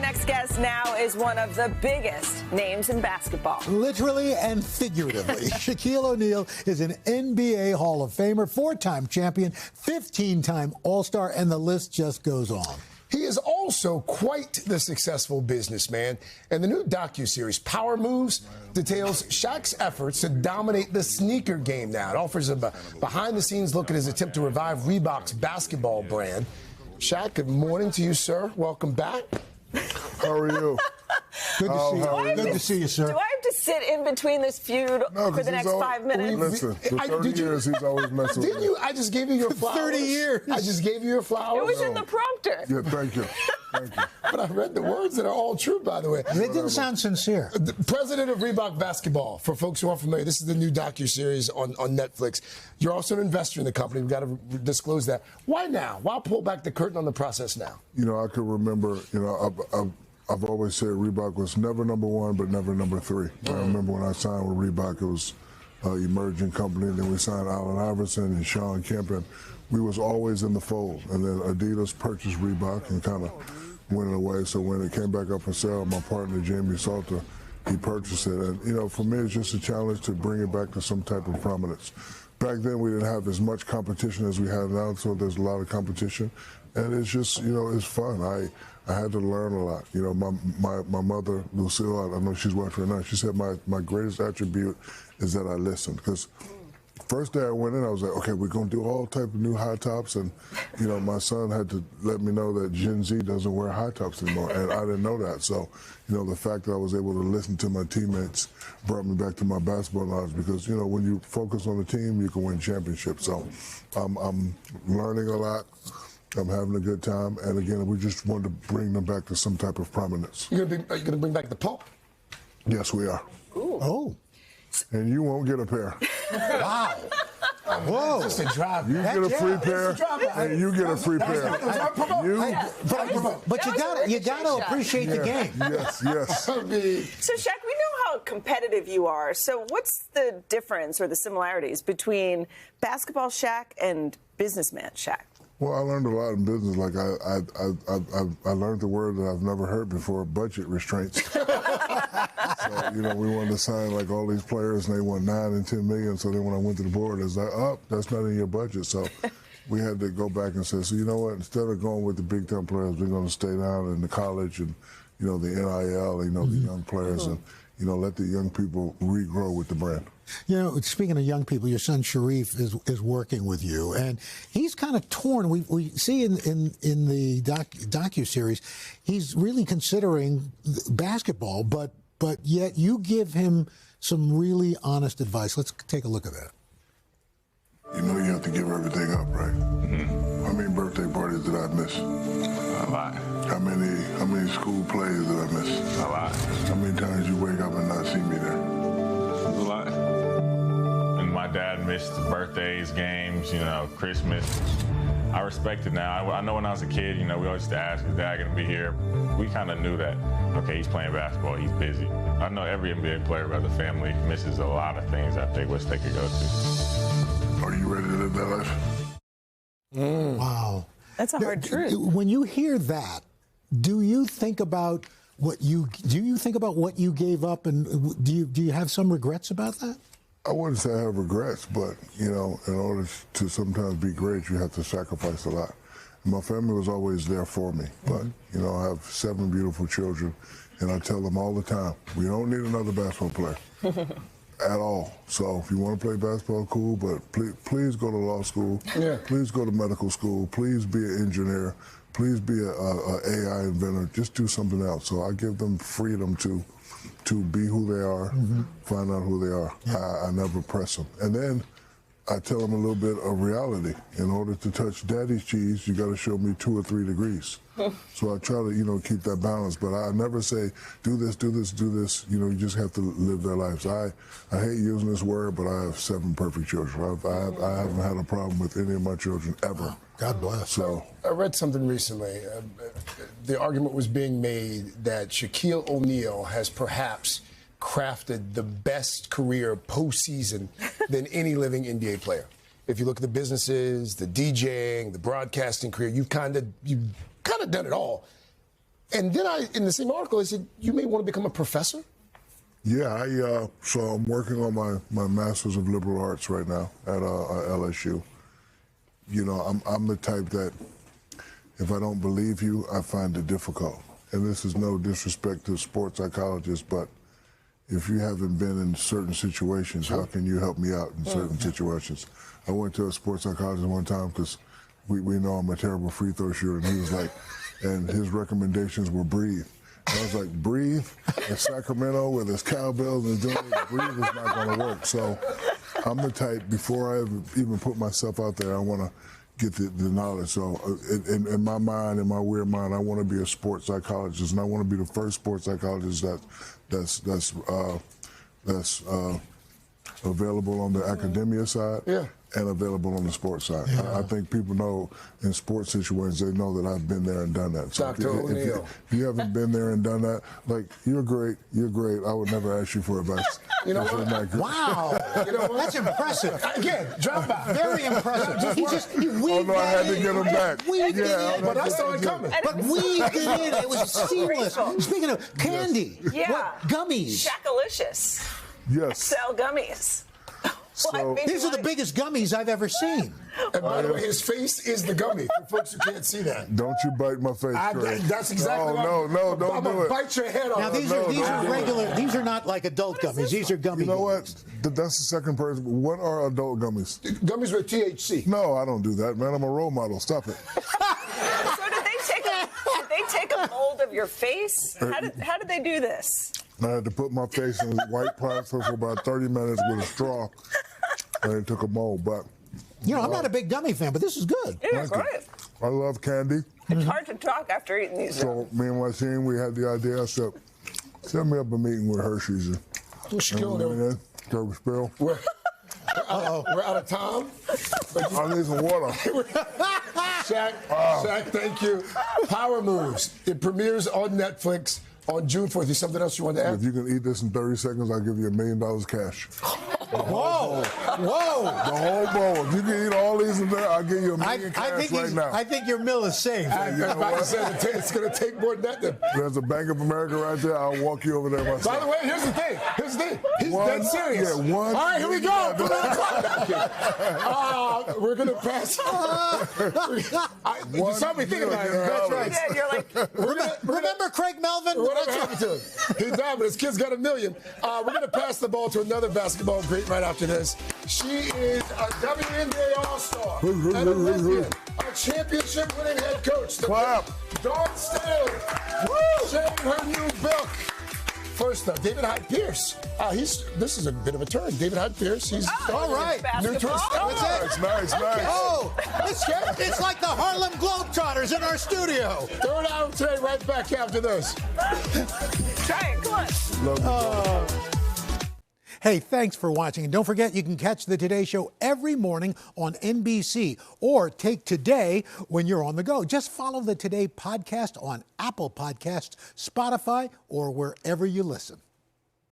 next guest now is one of the biggest names in basketball. Literally and figuratively. Shaquille O'Neal is an NBA Hall of Famer, 4-time champion, 15-time All-Star, and the list just goes on. He is also quite the successful businessman, and the new docuseries Power Moves details Shaq's efforts to dominate the sneaker game now. It offers a behind-the-scenes look at his attempt to revive Reebok's basketball brand. Shaq, good morning to you, sir. Welcome back. How are you? Good to see you. Good to see you, sir. Do I have to sit in between this feud for the next 5 minutes? Listen, for 30 years he's always messing with me. Didn't you? I just gave you your flowers. 30 years. I just gave you your flowers. It was in the prompter. Yeah, thank you. Thank you. But I read the words that are all true, by the way. They didn't sound sincere. The president of Reebok Basketball, for folks who aren't familiar, this is the new docuseries on Netflix. You're also an investor in the company. We've got to disclose that. Why now? Why pull back the curtain on the process now? You know, I could remember, I've always said Reebok was never number one, but never number three. I remember when I signed with Reebok, it was an emerging company. Then we signed Allen Iverson and Sean Kemp, and we was always in the fold. And then Adidas purchased Reebok and kind of went away. So when it came back up for sale, my partner, Jamie Salter, he purchased it. And, for me, it's just a challenge to bring it back to some type of prominence. Back then, we didn't have as much competition as we have now, so there's a lot of competition. And it's just, it's fun. I had to learn a lot. My mother, Lucille, I know she's watching right now, she said my greatest attribute is that I listened. Because first day I went in, I was like, okay, we're going to do all type of new high tops. And, my son had to let me know that Gen Z doesn't wear high tops anymore. And I didn't know that. So, the fact that I was able to listen to my teammates brought me back to my basketball knowledge. Because, when you focus on the team, you can win championships. So I'm learning a lot. I'm having a good time. And again, we just wanted to bring them back to some type of prominence. Are you going to bring back the pump? Yes, we are. Ooh. Oh. And you won't get a pair. Wow. Whoa. Just a drive. You get a free pair, and you get a free pair. But you gotta appreciate the game. Yes. So, Shaq, we know how competitive you are. So what's the difference or the similarities between basketball Shaq and businessman Shaq? Well, I learned a lot in business. Like I learned the word that I've never heard before: budget restraints. So we wanted to sign like all these players, and they want 9 and 10 million. So then when I went to the board, it's like, oh, that's not in your budget. So we had to go back and say, so you know what? Instead of going with the big time players, we're going to stay down in the college and the NIL, the young players, and let the young people regrow with the brand. Speaking of young people, your son Sharif is working with you, and he's kind of torn. We see in the docuseries, he's really considering basketball, but yet you give him some really honest advice. Let's take a look at that. You have to give everything up, right? Mm-hmm. How many birthday parties did I miss? A lot. How many school plays did I miss? A lot. How many times you wake up and not see me there? A lot. And my dad missed birthdays, games, Christmas. I respect it now. I know when I was a kid, we always used to ask, is Dad going to be here? We kind of knew that, okay, he's playing basketball, he's busy. I know every NBA player as a family misses a lot of things that they wish they could go to. Are you ready to live that life? Wow. That's a hard truth. When you hear that, do you think about what you gave up, and do you have some regrets about that? I wouldn't say I have regrets, but, in order to sometimes be great, you have to sacrifice a lot. And my family was always there for me, but, I have 7 beautiful children, and I tell them all the time, we don't need another basketball player at all. So if you want to play basketball, cool, but please go to law school. Yeah. Please go to medical school. Please be an engineer. Please be an AI inventor. Just do something else. So I give them freedom to be who they are, find out who they are. Yeah. I never press them. And then I tell them a little bit of reality. In order to touch daddy's cheese, you got to show me 2 or 3 degrees. So I try to, keep that balance. But I never say, do this, do this, do this. You just have to live their lives. I hate using this word, but I have 7 perfect children. I haven't had a problem with any of my children ever. God bless. So I read something recently. The argument was being made that Shaquille O'Neal has perhaps crafted the best career postseason than any living NBA player. If you look at the businesses, the DJing, the broadcasting career, you've kind of done it all. And then in the same article, I said, you may want to become a professor? Yeah, so I'm working on my Master's of Liberal Arts right now at LSU. You know, I'm the type that if I don't believe you, I find it difficult. And this is no disrespect to sports psychologists, but if you haven't been in certain situations, how can you help me out in certain situations? I went to a sports psychologist one time because we know I'm a terrible free throw shooter, and he was like, and his recommendations were breathe. And I was like, breathe? In Sacramento where there's cowbells and doing it, breathe is not going to work. So I'm the type, before I even put myself out there, I want to get the knowledge. So in my mind, in my weird mind, I want to be a sports psychologist, and I want to be the first sports psychologist that's available on the academia side and available on the sports side. I think people know in sports situations, they know that I've been there and done that. So Dr. O'Neal. If you haven't been there and done that, like, you're great. I would never ask you for advice. You know what? Wow. You know what? That's impressive. Again, drop by. Very impressive. He weaved I had to that get in. him back. Weaved it in. But I saw it coming. But weaved it in. It was seamless. Speaking of candy, what gummies? Shaqalicious. Yes. Sell gummies. So, These are the biggest gummies I've ever seen. And by the way, his face is the gummy, for folks who can't see that. don't you bite my face, Trey. That's exactly what No, don't I'm do gonna it. bite your head off. Now these are regular. These are not like adult gummies. These are gummy. You know what? gummies. That's the second person. What are adult gummies? Gummies with THC. No, I don't do that, man. I'm a role model. Stop it. So did they take a mold of your face? How did they do this? I had to put my face in white plastic for about 30 minutes with a straw, and it took a mold. But You know, I'm not a big gummy fan, but this is good. Yeah, great. I love candy. It's hard to talk after eating these. So me and my team, we had the idea. I said, set me up a meeting with Hershey's. And Shaquille we went O'Neal. in, Curve spill. We're out of time. I need some water. Shaq, thank you. Power Moves. It premieres on Netflix on June 4th. Is something else you want to add? If you can eat this in 30 seconds, I'll give you $1 million cash. Whoa! The whole bowl. If you can eat all these in there, I'll give you $1 million cash right now. I think your mill is safe. I said it's going to take more than that. Then. There's a Bank of America right there. I'll walk you over there myself. By the way, here's the thing. He's dead serious. Yeah, one. All right, here we go. Put on the clock back here. We're going to pass. You saw me thinking about it. That's right. Yeah, you're like, Remember Craig Melvin? Whatever happened to him? He died, but his kid's got $1 million. We're going to pass the ball to another basketball great right after this. She is a WNBA All-Star and a lesbian, a championship-winning head coach. Clap. Dawn Staley. Sharing her new book. First up, David Hyde Pierce. This is a bit of a turn. David Hyde Pierce. He's All right. new twist. That's it. Nice. Oh, it's like the Harlem Globetrotters in our studio. Third hour today, right back after this. try it. Come on. Love you. Hey, thanks for watching. And don't forget, you can catch the Today Show every morning on NBC or take Today when you're on the go. Just follow the Today podcast on Apple Podcasts, Spotify, or wherever you listen.